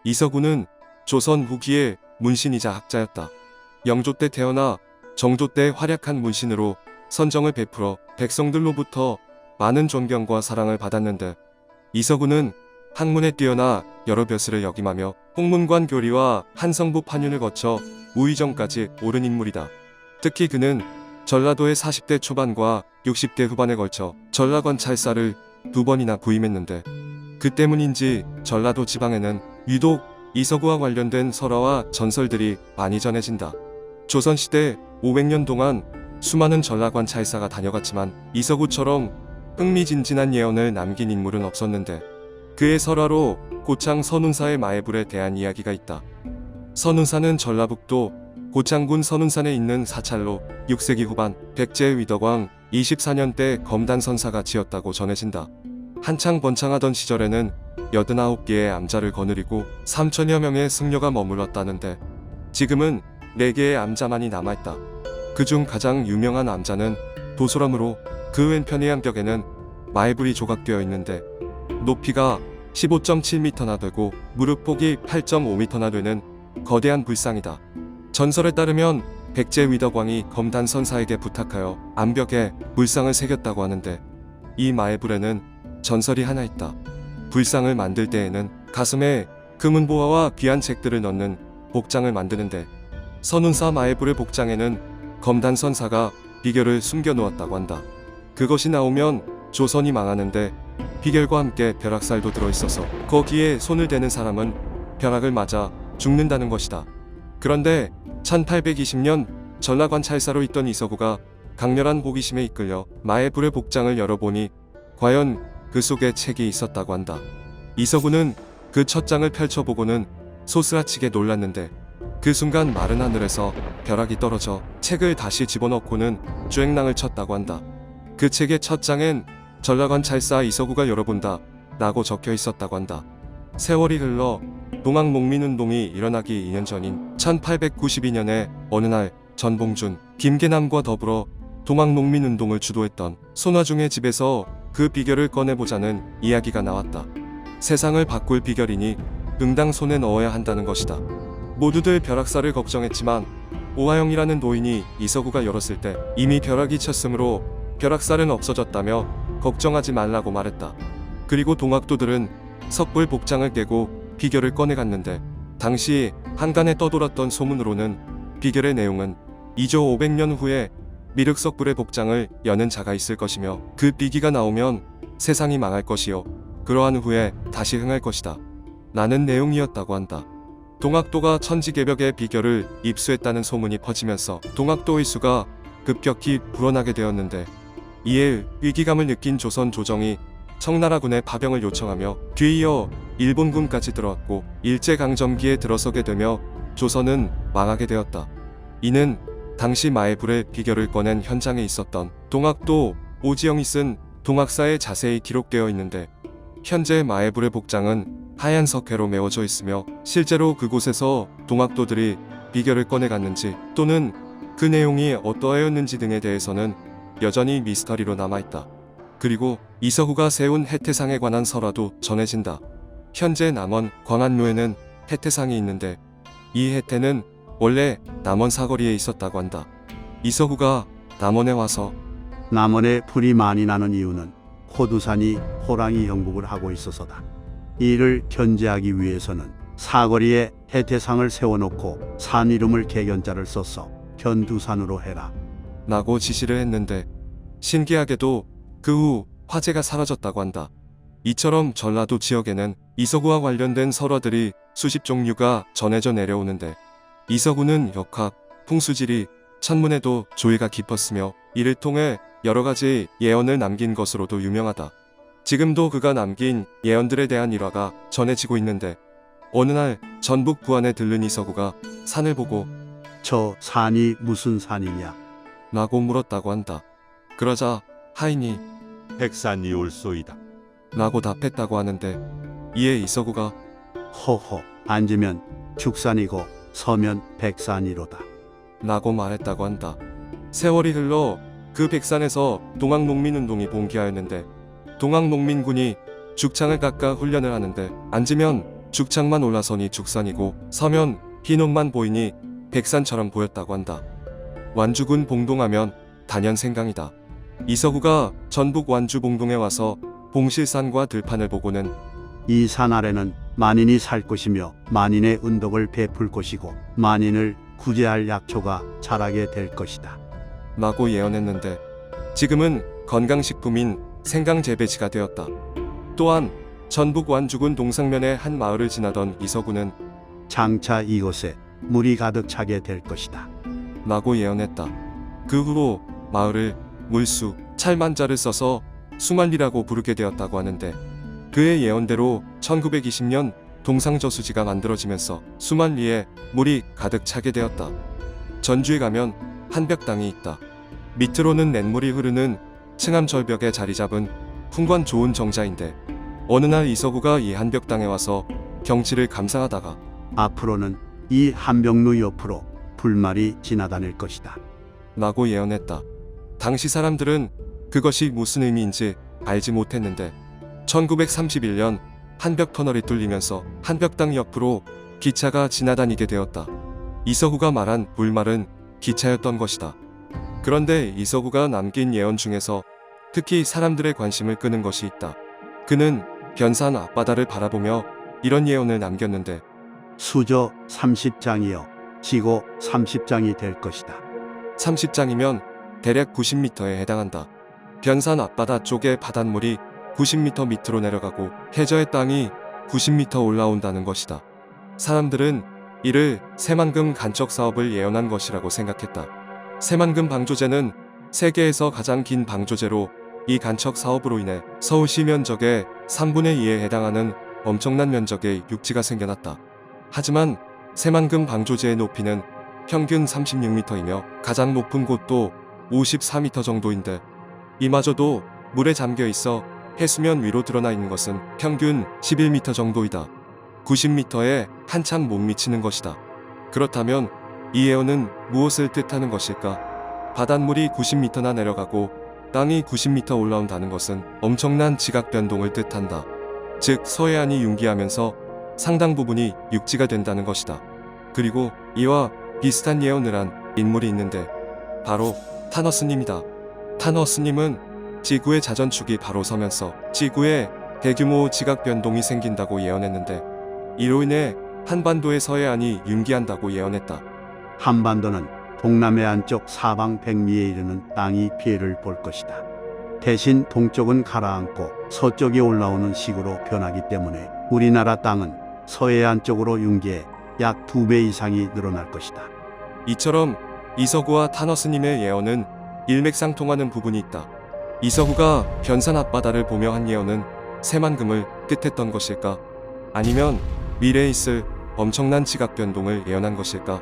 이서구는 조선 후기의 문신이자 학자였다. 영조 때 태어나 정조 때 활약한 문신으로 선정을 베풀어 백성들로부터 많은 존경과 사랑을 받았는데, 이서구는 학문에 뛰어나 여러 벼슬을 역임하며 홍문관 교리와 한성부 판윤을 거쳐 우의정까지 오른 인물이다. 특히 그는 전라도의 40대 초반과 60대 후반에 걸쳐 전라관 찰사를 2번이나 부임했는데, 그 때문인지 전라도 지방에는 유독 이서구와 관련된 설화와 전설들이 많이 전해진다. 조선시대 500년 동안 수많은 전라관 찰사가 다녀갔지만 이서구처럼 흥미진진한 예언을 남긴 인물은 없었는데, 그의 설화로 고창 선운사의 마애불에 대한 이야기가 있다. 선운사는 전라북도 고창군 선운산에 있는 사찰로 6세기 후반 백제 위덕왕 24년 때 검단선사가 지었다고 전해진다. 한창 번창하던 시절에는 89개의 암자를 거느리고 3천여 명의 승려가 머물렀다는데, 지금은 4개의 암자만이 남아있다. 그중 가장 유명한 암자는 도소람으로 그 왼편의 암벽에는 마애불이 조각되어 있는데, 높이가 15.7m나 되고 무릎 폭이 8.5m나 되는 거대한 불상이다. 전설에 따르면 백제 위덕왕이 검단선사에게 부탁하여 암벽에 불상을 새겼다고 하는데, 이 마애불에는 전설이 하나 있다. 불상을 만들 때에는 가슴에 금은보화와 귀한 책들을 넣는 복장을 만드는데, 선운사 마애불의 복장에는 검단선사가 비결을 숨겨놓았다고 한다. 그것이 나오면 조선이 망하는데, 비결과 함께 벼락살도 들어있어서 거기에 손을 대는 사람은 벼락을 맞아 죽는다는 것이다. 그런데 1820년 전라관 찰사로 있던 이서구가 강렬한 호기심에 이끌려 마애불의 복장을 열어보니 과연 그 속에 책이 있었다고 한다. 이서구는 그 첫 장을 펼쳐보고는 소스라치게 놀랐는데, 그 순간 마른 하늘에서 벼락이 떨어져 책을 다시 집어넣고는 주행랑을 쳤다고 한다. 그 책의 첫 장엔 전라관 찰사 이서구가 열어본다 라고 적혀 있었다고 한다. 세월이 흘러 동학농민운동이 일어나기 2년 전인 1892년에 어느 날 전봉준, 김계남과 더불어 동학농민운동을 주도했던 손화중의 집에서 그 비결을 꺼내보자는 이야기가 나왔다. 세상을 바꿀 비결이니 응당 손에 넣어야 한다는 것이다. 모두들 벼락살을 걱정했지만 오하영이라는 노인이 이서구가 열었을 때 이미 벼락이 쳤으므로 벼락살은 없어졌다며 걱정하지 말라고 말했다. 그리고 동학도들은 석불 복장을 깨고 비결을 꺼내갔는데, 당시 한간에 떠돌았던 소문으로는 비결의 내용은 2조 500년 후에 미륵석불의 복장을 여는 자가 있을 것이며, 그 비기가 나오면 세상이 망할 것이요 그러한 후에 다시 흥할 것이다 라는 내용이었다고 한다. 동학도가 천지개벽의 비결을 입수했다는 소문이 퍼지면서 동학도의 수가 급격히 불어나게 되었는데, 이에 위기감을 느낀 조선 조정이 청나라군의 파병을 요청하며 뒤이어 일본군까지 들어왔고 일제강점기에 들어서게 되며 조선은 망하게 되었다. 이는 당시 마애불의 비결을 꺼낸 현장에 있었던 동학도 오지영이 쓴 동학사에 자세히 기록되어 있는데, 현재 마애불의 복장은 하얀 석회로 메워져 있으며, 실제로 그곳에서 동학도들이 비결을 꺼내갔는지 또는 그 내용이 어떠하였는지 등에 대해서는 여전히 미스터리로 남아있다. 그리고 이서구가 세운 해태상에 관한 설화도 전해진다. 현재 남원 광안루에는 해태상이 있는데, 이 해태는 원래 남원 사거리에 있었다고 한다. 이서구가 남원에 와서 남원에 불이 많이 나는 이유는 호두산이 호랑이 형국을 하고 있어서다. 이를 견제하기 위해서는 사거리에 해태상을 세워놓고 산 이름을 개견자를 써서 견두산으로 해라 라고 지시를 했는데, 신기하게도 그 후 화재가 사라졌다고 한다. 이처럼 전라도 지역에는 이서구와 관련된 설화들이 수십 종류가 전해져 내려오는데, 이서구는 역학, 풍수지리, 천문에도 조예가 깊었으며 이를 통해 여러가지 예언을 남긴 것으로도 유명하다. 지금도 그가 남긴 예언들에 대한 일화가 전해지고 있는데, 어느 날 전북 부안에 들른 이서구가 산을 보고 저 산이 무슨 산이냐 라고 물었다고 한다. 그러자 하인이 백산이 올소이다 라고 답했다고 하는데, 이에 이서구가 허허 앉으면 축산이고 서면 백산이로다 라고 말했다고 한다. 세월이 흘러 그 백산에서 동학농민운동이 봉기하였는데, 동학농민군이 죽창을 깎아 훈련을 하는데, 앉으면 죽창만 올라서니 죽산이고 서면 흰옷만 보이니 백산처럼 보였다고 한다. 완주군 봉동하면 단연 생강이다. 이서구가 전북 완주 봉동에 와서 봉실산과 들판을 보고는 이 산 아래는 만인이 살 곳이며 만인의 은덕을 베풀 곳이고 만인을 구제할 약초가 자라게 될 것이다. 라고 예언했는데 지금은 건강식품인 생강 재배지가 되었다. 또한 전북 완주군 동상면의 한 마을을 지나던 이서구는 장차 이곳에 물이 가득 차게 될 것이다. 라고 예언했다. 그 후로 마을을 물수, 찰만자를 써서 수만리라고 부르게 되었다고 하는데 그의 예언대로 1920년 동상저수지가 만들어지면서 수만리에 물이 가득 차게 되었다. 전주에 가면 한벽당이 있다. 밑으로는 냇물이 흐르는 층암절벽에 자리 잡은 풍광 좋은 정자인데 어느 날 이서구가 이 한벽당에 와서 경치를 감상하다가 앞으로는 이 한벽루 옆으로 불말이 지나다닐 것이다. 라고 예언했다. 당시 사람들은 그것이 무슨 의미인지 알지 못했는데 1931년 한벽터널이 뚫리면서 한벽당 옆으로 기차가 지나다니게 되었다. 이서구가 말한 불말은 기차였던 것이다. 그런데 이서구가 남긴 예언 중에서 특히 사람들의 관심을 끄는 것이 있다. 그는 변산 앞바다를 바라보며 이런 예언을 남겼는데 수저 30장이여 지고 30장이 될 것이다. 30장이면 대략 90m에 해당한다. 변산 앞바다 쪽의 바닷물이 90m 밑으로 내려가고 해저의 땅이 90m 올라온다는 것이다. 사람들은 이를 새만금 간척 사업을 예언한 것이라고 생각했다. 새만금 방조제는 세계에서 가장 긴 방조제로 이 간척 사업으로 인해 서울시 면적의 3분의 2에 해당하는 엄청난 면적의 육지가 생겨났다. 하지만 새만금 방조제의 높이는 평균 36m이며 가장 높은 곳도 54m 정도인데 이마저도 물에 잠겨 있어 해수면 위로 드러나 있는 것은 평균 11m 정도이다. 90m에 한참 못 미치는 것이다. 그렇다면 이 예언은 무엇을 뜻하는 것일까? 바닷물이 90m나 내려가고 땅이 90m 올라온다는 것은 엄청난 지각 변동을 뜻한다. 즉 서해안이 융기하면서 상당 부분이 육지가 된다는 것이다. 그리고 이와 비슷한 예언을 한 인물이 있는데 바로 타너스님이다. 타너스님은 지구의 자전축이 바로 서면서 지구에 대규모 지각 변동이 생긴다고 예언했는데 이로 인해 한반도의 서해안이 융기한다고 예언했다. 한반도는 동남해안 쪽 사방 백리에 이르는 땅이 피해를 볼 것이다. 대신 동쪽은 가라앉고 서쪽이 올라오는 식으로 변하기 때문에 우리나라 땅은 서해안 쪽으로 융기해 약 2배 이상이 늘어날 것이다. 이처럼 이서구와 타너스님의 예언은 일맥상통하는 부분이 있다. 이서구가 변산 앞바다를 보며 한 예언은 새만금을 뜻했던 것일까? 아니면 미래에 있을 엄청난 지각 변동을 예언한 것일까?